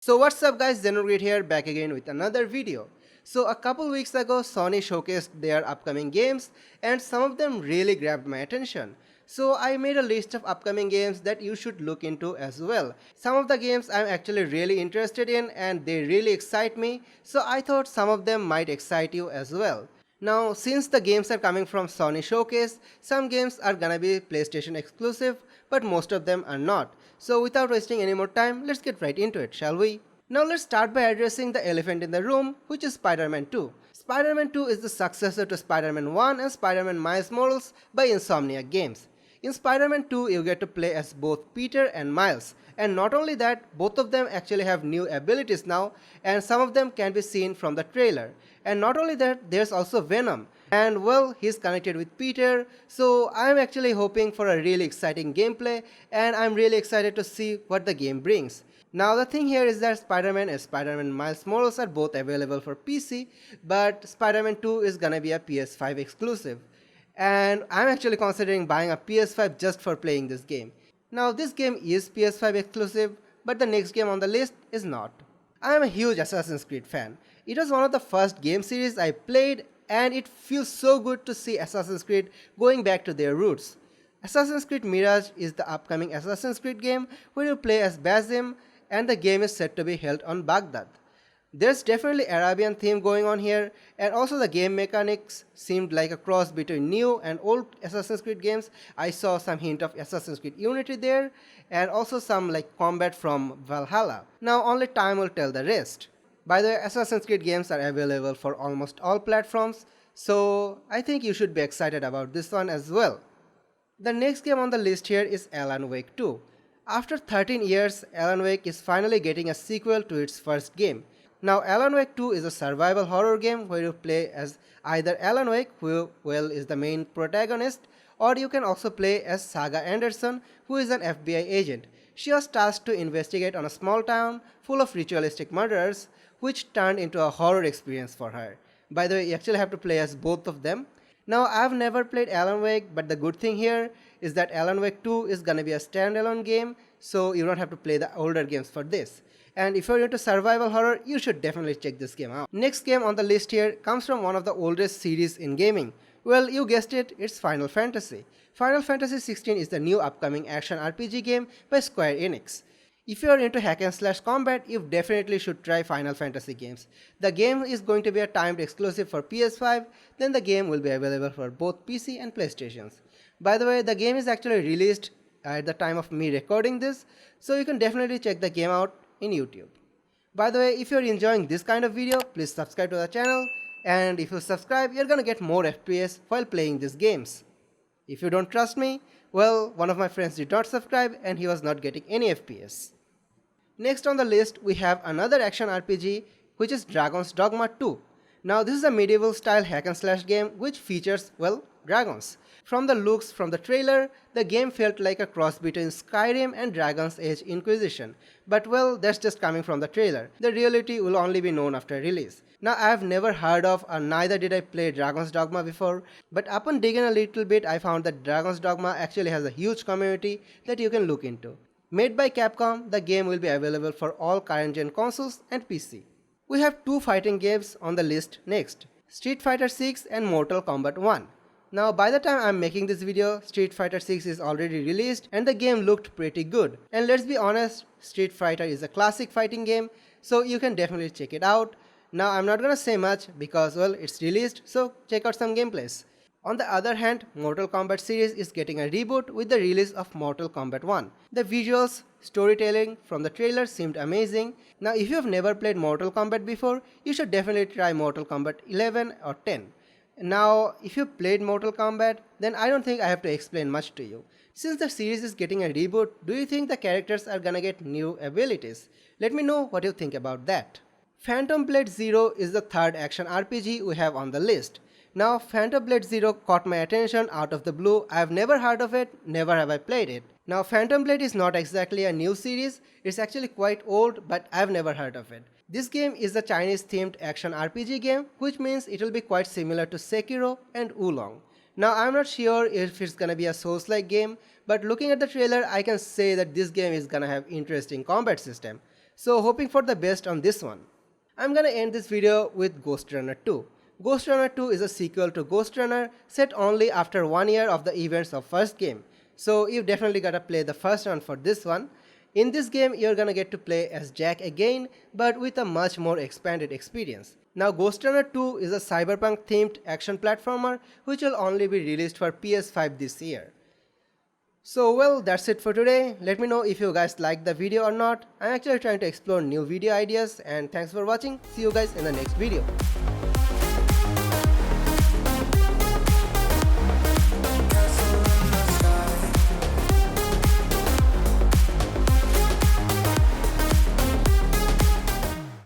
So what's up guys, Zenogrid here, back again with another video. So a couple weeks ago Sony showcased their upcoming games and some of them really grabbed my attention. So I made a list of upcoming games that you should look into as well. Some of the games I'm actually really interested in and they really excite me, so I thought some of them might excite you as well. Now since the games are coming from Sony Showcase, some games are gonna be PlayStation exclusive, but most of them are not. So without wasting any more time, let's get right into it, shall we? Now let's start by addressing the elephant in the room, which is Spider-Man 2. Spider-Man 2 is the successor to Spider-Man 1 and Spider-Man Miles Morales by Insomniac Games. In Spider-Man 2, you get to play as both Peter and Miles, and not only that, both of them actually have new abilities now, and some of them can be seen from the trailer. And not only that, there's also Venom, and well, he's connected with Peter, so I'm actually hoping for a really exciting gameplay, and I'm really excited to see what the game brings. Now the thing here is that Spider-Man and Spider-Man Miles Morales are both available for PC, but Spider-Man 2 is gonna be a PS5 exclusive. And I'm actually considering buying a PS5 just for playing this game. Now this game is PS5 exclusive, but the next game on the list is not. I am a huge Assassin's Creed fan. It was one of the first game series I played and it feels so good to see Assassin's Creed going back to their roots. Assassin's Creed Mirage is the upcoming Assassin's Creed game where you play as Basim and the game is said to be held on Baghdad. There's definitely Arabian theme going on here, and also the game mechanics seemed like a cross between new and old Assassin's Creed games. I saw some hint of Assassin's Creed Unity there, and also some like Kombat from Valhalla. Now only time will tell the rest. By the way, Assassin's Creed games are available for almost all platforms, so I think you should be excited about this one as well. The next game on the list here is Alan Wake 2. After 13 years, Alan Wake is finally getting a sequel to its first game. Now Alan Wake 2 is a survival horror game where you play as either Alan Wake, who well is the main protagonist, or you can also play as Saga Anderson, who is an FBI agent. She was tasked to investigate on a small town full of ritualistic murderers, which turned into a horror experience for her. By the way, you actually have to play as both of them. Now I've never played Alan Wake, but the good thing here is that Alan Wake 2 is gonna be a standalone game, so you don't have to play the older games for this. And if you're into survival horror, you should definitely check this game out. Next game on the list here comes from one of the oldest series in gaming. Well, you guessed it, it's Final Fantasy. Final Fantasy 16 is the new upcoming action RPG game by Square Enix. If you are into hack and slash combat, you definitely should try Final Fantasy games. The game is going to be a timed exclusive for PS5, then the game will be available for both PC and PlayStations. By the way, the game is actually released at the time of me recording this, so you can definitely check the game out in YouTube. By the way, if you're enjoying this kind of video, please subscribe to the channel, and if you subscribe, you're gonna get more FPS while playing these games. If you don't trust me, well, one of my friends did not subscribe and he was not getting any FPS. Next on the list, we have another action RPG, which is Dragon's Dogma 2. Now this is a medieval style hack and slash game which features, well, dragons. From the looks from the trailer, the game felt like a cross between Skyrim and Dragon's Age Inquisition. But well, that's just coming from the trailer. The reality will only be known after release. Now I have never heard of or neither did I play Dragon's Dogma before, but upon digging a little bit I found that Dragon's Dogma actually has a huge community that you can look into. Made by Capcom, the game will be available for all current gen consoles and PC. We have two fighting games on the list next, Street Fighter 6 and Mortal Kombat 1. Now by the time I'm making this video, Street Fighter 6 is already released and the game looked pretty good. And let's be honest, Street Fighter is a classic fighting game, so you can definitely check it out. Now I'm not gonna say much because well, it's released, so check out some gameplays. On the other hand, Mortal Kombat series is getting a reboot with the release of Mortal Kombat 1. The visuals, storytelling from the trailer seemed amazing. Now if you have never played Mortal Kombat before, you should definitely try Mortal Kombat 11 or 10. Now, if you played Mortal Kombat, then I don't think I have to explain much to you. Since the series is getting a reboot, do you think the characters are gonna get new abilities? Let me know what you think about that. Phantom Blade Zero is the third action RPG we have on the list. Now, Phantom Blade Zero caught my attention out of the blue. I have never heard of it, never have I played it. Now, Phantom Blade is not exactly a new series, it's actually quite old, but I have never heard of it. This game is a Chinese themed action RPG game, which means it will be quite similar to Sekiro and Wulong. Now I'm not sure if it's gonna be a Souls-like game, but looking at the trailer I can say that this game is gonna have interesting combat system. So hoping for the best on this one. I'm gonna end this video with Ghost Runner 2. Ghost Runner 2 is a sequel to Ghost Runner set only after 1 year of the events of first game. So you definitely gotta play the first one for this one. In this game, you're gonna get to play as Jack again, but with a much more expanded experience. Now Ghost Runner 2 is a cyberpunk themed action platformer which will only be released for PS5 this year. So well, that's it for today. Let me know if you guys liked the video or not. I'm actually trying to explore new video ideas, and thanks for watching. See you guys in the next video.